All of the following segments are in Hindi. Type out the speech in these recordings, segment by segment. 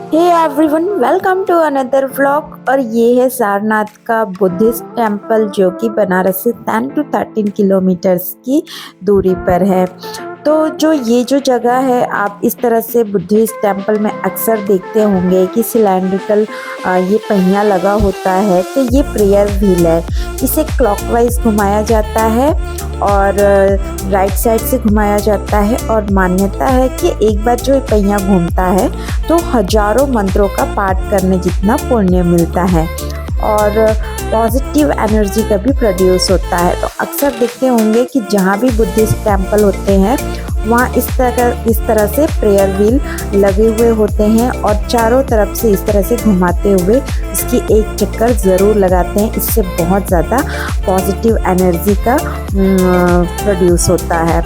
Hey everyone, welcome to another vlog. और ये है सारनाथ का बुद्धिस्ट टेम्पल जो कि बनारस से 10 to 13 किलोमीटर्स की दूरी पर है। तो ये जो जगह है, आप इस तरह से बुद्धिस्ट टेम्पल में अक्सर देखते होंगे कि सिलेंड्रिकल ये पहिया लगा होता है। तो ये प्रेयर व्हील है, इसे क्लॉकवाइज घुमाया जाता है और राइट साइड से घुमाया जाता है। और मान्यता है कि एक बार जो पहिया घूमता है तो हजारों मंत्रों का पाठ करने जितना पुण्य मिलता है और पॉजिटिव एनर्जी का भी प्रोड्यूस होता है। तो अक्सर देखते होंगे कि जहाँ भी बुद्धिस्ट टेम्पल होते हैं वहाँ इस तरह से प्रेयर व्हील लगे हुए होते हैं और चारों तरफ से इस तरह से घुमाते हुए इसकी एक चक्कर ज़रूर लगाते हैं। इससे बहुत ज़्यादा पॉजिटिव एनर्जी का प्रोड्यूस होता है।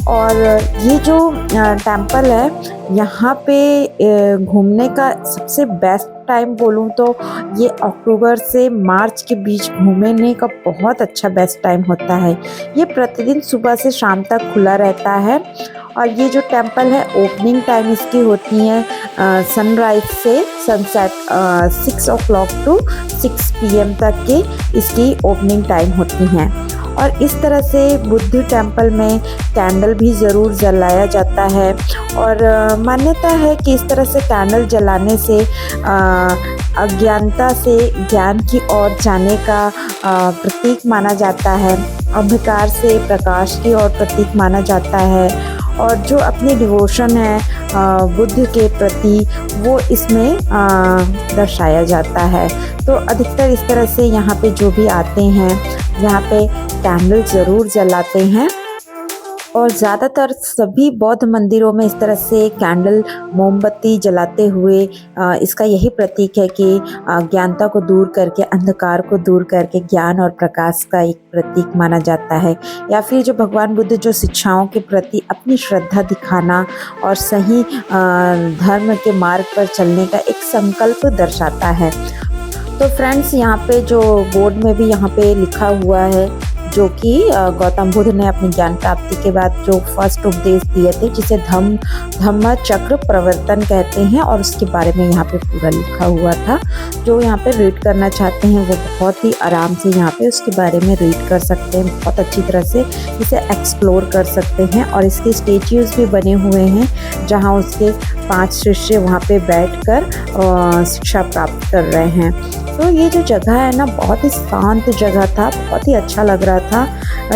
और ये जो टेम्पल है, यहाँ पे घूमने का सबसे बेस्ट टाइम बोलूँ तो ये अक्टूबर से मार्च के बीच घूमने का बहुत अच्छा बेस्ट टाइम होता है। ये प्रतिदिन सुबह से शाम तक खुला रहता है। और ये जो टेम्पल है, ओपनिंग टाइम इसकी होती है सनराइज से सनसेट 6 o'clock to 6 PM तक की इसकी ओपनिंग टाइम होती हैं। और इस तरह से बुद्ध टेम्पल में कैंडल भी ज़रूर जलाया जाता है। और मान्यता है कि इस तरह से कैंडल जलाने से अज्ञानता से ज्ञान की ओर जाने का प्रतीक माना जाता है, अंधकार से प्रकाश की ओर प्रतीक माना जाता है। और जो अपनी डिवोशन है बुद्ध के प्रति, वो इसमें दर्शाया जाता है। तो अधिकतर इस तरह से यहाँ पे जो भी आते हैं यहाँ पे कैंडल ज़रूर जलाते हैं। और ज़्यादातर सभी बौद्ध मंदिरों में इस तरह से कैंडल मोमबत्ती जलाते हुए इसका यही प्रतीक है कि ज्ञानता को दूर करके, अंधकार को दूर करके ज्ञान और प्रकाश का एक प्रतीक माना जाता है। या फिर जो भगवान बुद्ध जो शिक्षाओं के प्रति अपनी श्रद्धा दिखाना और सही धर्म के मार्ग पर चलने का एक संकल्प दर्शाता है। तो फ्रेंड्स, यहाँ पे जो बोर्ड में भी यहाँ पे लिखा हुआ है जो कि गौतम बुद्ध ने अपनी ज्ञान प्राप्ति के बाद जो फर्स्ट उपदेश दिए थे, जिसे धम्म चक्र प्रवर्तन कहते हैं, और उसके बारे में यहाँ पे पूरा लिखा हुआ था। जो यहाँ पे रीड करना चाहते हैं वो बहुत ही आराम से यहाँ पे उसके बारे में रीड कर सकते हैं, बहुत अच्छी तरह से इसे एक्सप्लोर कर सकते हैं। और इसके स्टेच्यूज़ भी बने हुए हैं जहाँ उसके 5 शिष्य वहाँ पे बैठकर शिक्षा प्राप्त कर रहे हैं। तो ये जो जगह है ना, बहुत ही शांत जगह था, बहुत ही अच्छा लग रहा था।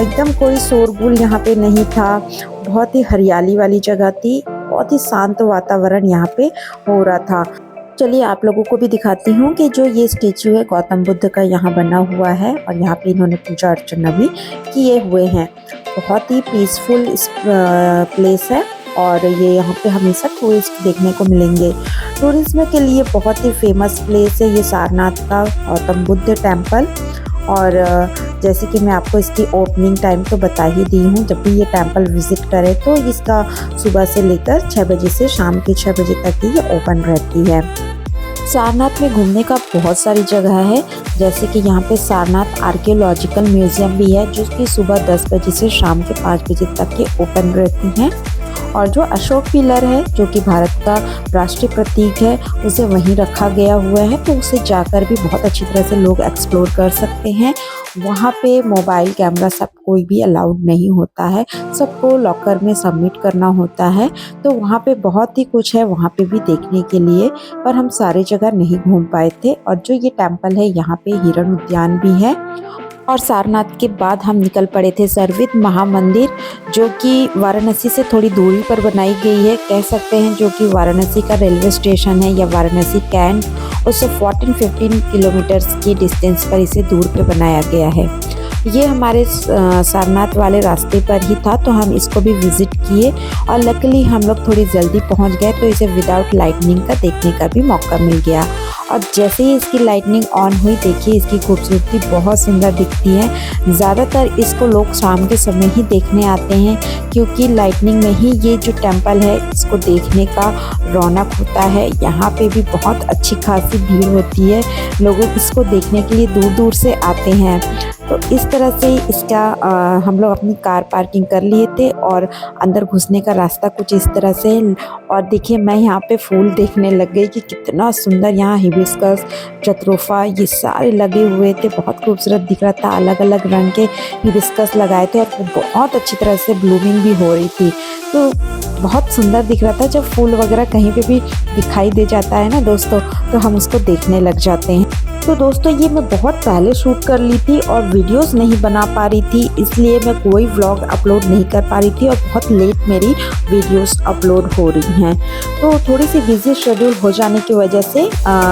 एकदम कोई शोरगुल यहाँ पे नहीं था, बहुत ही हरियाली वाली जगह थी, बहुत ही शांत वातावरण यहाँ पे हो रहा था। चलिए आप लोगों को भी दिखाती हूँ कि जो ये स्टेच्यू है गौतम बुद्ध का यहाँ बना हुआ है और यहाँ पे इन्होंने पूजा अर्चना भी किए हुए हैं। बहुत ही पीसफुल इस प्लेस है और ये यहाँ पे हमेशा टूरिस्ट देखने को मिलेंगे। टूरिज्म के लिए बहुत ही फेमस प्लेस है ये सारनाथ का गौतम बुद्ध टेम्पल। और जैसे कि मैं आपको इसकी ओपनिंग टाइम तो बता ही दी हूँ, जब भी ये टेम्पल विज़िट करें तो इसका सुबह से लेकर 6 बजे से शाम के 6 बजे तक ही ये ओपन रहती है। सारनाथ में घूमने का बहुत सारी जगह है, जैसे कि यहाँ पे सारनाथ आर्कियोलॉजिकल म्यूज़ियम भी है जो कि सुबह 10 बजे से शाम के 5 बजे तक के ओपन रहती हैं। और जो अशोक पिलर है जो कि भारत का राष्ट्रीय प्रतीक है, उसे वहीं रखा गया हुआ है, तो उसे जाकर भी बहुत अच्छी तरह से लोग एक्सप्लोर कर सकते हैं। वहाँ पे मोबाइल कैमरा सब कोई भी अलाउड नहीं होता है, सबको लॉकर में सबमिट करना होता है। तो वहाँ पे बहुत ही कुछ है वहाँ पे भी देखने के लिए, पर हम सारी जगह नहीं घूम पाए थे। और जो ये टेम्पल है यहाँ पे हिरण उद्यान भी है। और सारनाथ के बाद हम निकल पड़े थे सर्वित महामंदिर, जो कि वाराणसी से थोड़ी दूरी पर बनाई गई है, कह सकते हैं, जो कि वाराणसी का रेलवे स्टेशन है या वाराणसी कैंट, उससे 14-15 किलोमीटर्स की डिस्टेंस पर इसे दूर पे बनाया गया है। ये हमारे सारनाथ वाले रास्ते पर ही था, तो हम इसको भी विज़िट किए और लकीली हम लोग थोड़ी जल्दी पहुंच गए, तो इसे विदाउट लाइटनिंग का देखने का भी मौका मिल गया। और जैसे ही इसकी लाइटनिंग ऑन हुई, देखिए इसकी खूबसूरती बहुत सुंदर दिखती है। ज़्यादातर इसको लोग शाम के समय ही देखने आते हैं, क्योंकि लाइटनिंग में ही ये जो टेम्पल है इसको देखने का रौनक होता है। यहाँ पे भी बहुत अच्छी खासी भीड़ होती है, लोग इसको देखने के लिए दूर दूर से आते हैं। तो इस तरह से इसका हम लोग अपनी कार पार्किंग कर लिए थे और अंदर घुसने का रास्ता कुछ इस तरह से। और देखिए मैं यहाँ पे फूल देखने लग गई कि कितना सुंदर यहाँ हिबिस्कस, जत्रोफा ये सारे लगे हुए थे। बहुत खूबसूरत दिख रहा था, अलग अलग रंग के हिबिस्कस लगाए थे और वो बहुत अच्छी तरह से ब्लूमिंग भी हो रही थी। तो बहुत सुंदर दिख रहा था। जब फूल वगैरह कहीं पे भी दिखाई दे जाता है ना दोस्तों, तो हम उसको देखने लग जाते हैं। तो दोस्तों ये मैं बहुत पहले शूट कर ली थी और वीडियोस नहीं बना पा रही थी, इसलिए मैं कोई व्लॉग अपलोड नहीं कर पा रही थी और बहुत लेट मेरी वीडियोस अपलोड हो रही हैं। तो थोड़ी सी बिजी शेड्यूल हो जाने की वजह से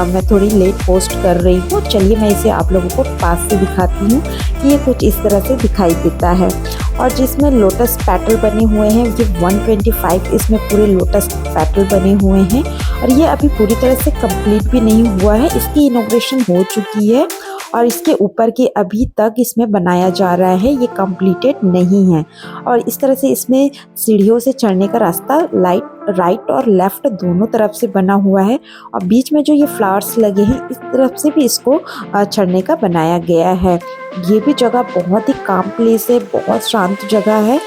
मैं थोड़ी लेट पोस्ट कर रही हूँ। चलिए मैं इसे आप लोगों को पास से दिखाती हूँ कि ये कुछ इस तरह से दिखाई देता है। और जिसमें लोटस पेटल बने हुए हैं, ये 125 इसमें पूरे लोटस पेटल बने हुए हैं और ये अभी पूरी तरह से कंप्लीट भी नहीं हुआ है। इसकी इनॉग्रेशन हो चुकी है और इसके ऊपर के अभी तक इसमें बनाया जा रहा है, ये कंप्लीटेड नहीं है। और इस तरह से इसमें सीढ़ियों से चढ़ने का रास्ता राइट और लेफ्ट दोनों तरफ से बना हुआ है और बीच में जो ये फ्लावर्स लगे हैं इस तरफ से भी इसको चढ़ने का बनाया गया है। ये भी जगह बहुत ही काम प्लेस है, बहुत शांत जगह है।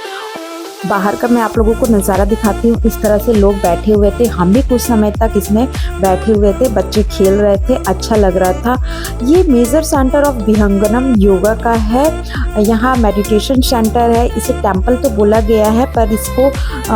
बाहर का मैं आप लोगों को नज़ारा दिखाती हूँ। इस तरह से लोग बैठे हुए थे, हम भी कुछ समय तक इसमें बैठे हुए थे, बच्चे खेल रहे थे, अच्छा लग रहा था। ये मेजर सेंटर ऑफ विहंगम योगा का है, यहाँ मेडिटेशन सेंटर है। इसे टेंपल तो बोला गया है पर इसको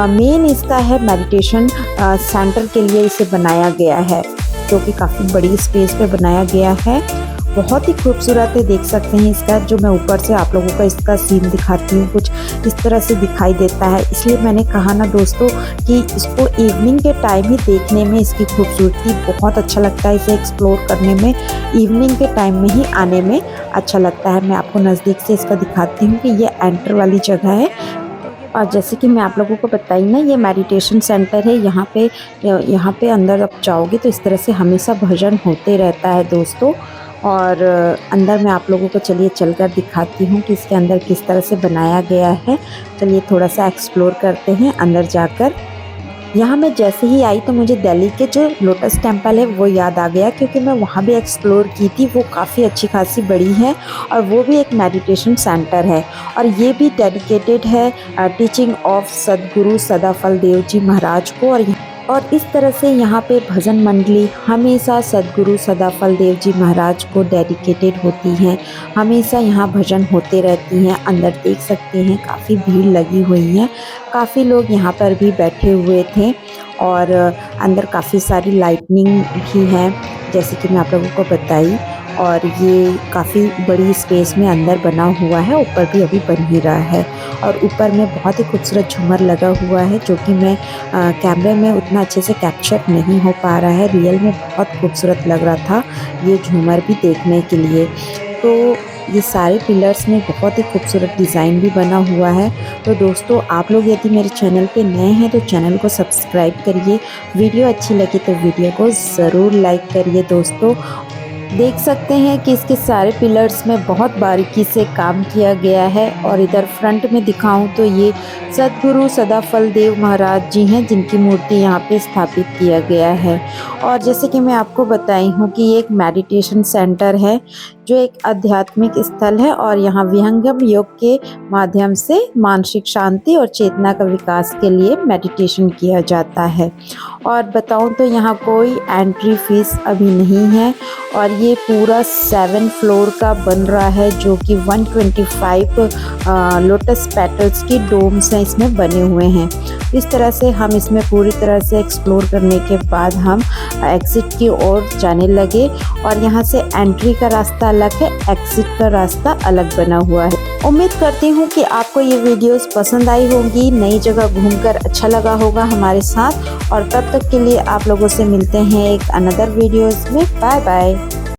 मेन इसका है मेडिटेशन सेंटर के लिए इसे बनाया गया है, जो कि काफ़ी बड़ी स्पेस पे बनाया गया है। बहुत ही खूबसूरत है, देख सकते हैं इसका जो मैं ऊपर से आप लोगों का इसका सीन दिखाती हूँ, कुछ इस तरह से दिखाई देता है। इसलिए मैंने कहा ना दोस्तों कि इसको इवनिंग के टाइम ही देखने में इसकी खूबसूरती बहुत अच्छा लगता है। इसे एक्सप्लोर करने में इवनिंग के टाइम में ही आने में अच्छा लगता है। मैं आपको नज़दीक से इसका दिखाती हूँ कि ये एंटर वाली जगह है। और जैसे कि मैं आप लोगों को बताई ना, ये मेडिटेशन सेंटर है। यहाँ पे अंदर आप जाओगे तो इस तरह से हमेशा भजन होते रहता है दोस्तों। और अंदर मैं आप लोगों को चलिए चलकर दिखाती हूँ कि इसके अंदर किस तरह से बनाया गया है। चलिए थोड़ा सा एक्सप्लोर करते हैं अंदर जाकर। यहाँ मैं जैसे ही आई तो मुझे दिल्ली के जो लोटस टेम्पल है वो याद आ गया, क्योंकि मैं वहाँ भी एक्सप्लोर की थी। वो काफ़ी अच्छी खासी बड़ी है और वो भी एक मेडिटेशन सेंटर है और ये भी डेडिकेटेड है टीचिंग ऑफ सदगुरु सदाफल देव जी महाराज को। और इस तरह से यहाँ पे भजन मंडली हमेशा सदगुरु सदाफल देव जी महाराज को डेडिकेटेड होती हैं। हमेशा यहाँ भजन होते रहती हैं। अंदर देख सकते हैं काफ़ी भीड़ लगी हुई है, काफ़ी लोग यहाँ पर भी बैठे हुए थे और अंदर काफ़ी सारी लाइटनिंग भी है जैसे कि मैं आप लोगों को बताई। और ये काफ़ी बड़ी स्पेस में अंदर बना हुआ है, ऊपर भी अभी बन ही रहा है। और ऊपर में बहुत ही खूबसूरत झूमर लगा हुआ है, जो कि मैं कैमरे में उतना अच्छे से कैप्चर नहीं हो पा रहा है। रियल में बहुत खूबसूरत लग रहा था ये झूमर भी देखने के लिए। तो ये सारे पिलर्स में बहुत ही खूबसूरत डिज़ाइन भी बना हुआ है। तो दोस्तों आप लोग यदि मेरे चैनल पे नए हैं तो चैनल को सब्सक्राइब करिए। वीडियो अच्छी लगी तो वीडियो को ज़रूर लाइक करिए दोस्तों। देख सकते हैं कि इसके सारे पिलर्स में बहुत बारीकी से काम किया गया है। और इधर फ्रंट में दिखाऊं तो ये सदगुरु सदाफल देव महाराज जी हैं, जिनकी मूर्ति यहाँ पे स्थापित किया गया है। और जैसे कि मैं आपको बताई हूँ कि ये एक मेडिटेशन सेंटर है, जो एक आध्यात्मिक स्थल है और यहाँ विहंगम योग के माध्यम से मानसिक शांति और चेतना का विकास के लिए मेडिटेशन किया जाता है। और बताऊं तो यहाँ कोई एंट्री फीस अभी नहीं है और ये पूरा 7 फ्लोर का बन रहा है, जो कि 125 लोटस पेटल्स की डोम्स हैं इसमें बने हुए हैं। इस तरह से हम इसमें पूरी तरह से एक्सप्लोर करने के बाद हम एग्ज़िट की ओर जाने लगे। और यहाँ से एंट्री का रास्ता अलग है, एग्ज़िट का रास्ता अलग बना हुआ है। उम्मीद करती हूँ कि आपको ये वीडियोस पसंद आई होंगी, नई जगह घूमकर अच्छा लगा होगा हमारे साथ। और तब तक के लिए आप लोगों से मिलते हैं एक अनदर वीडियोस में। Bye bye.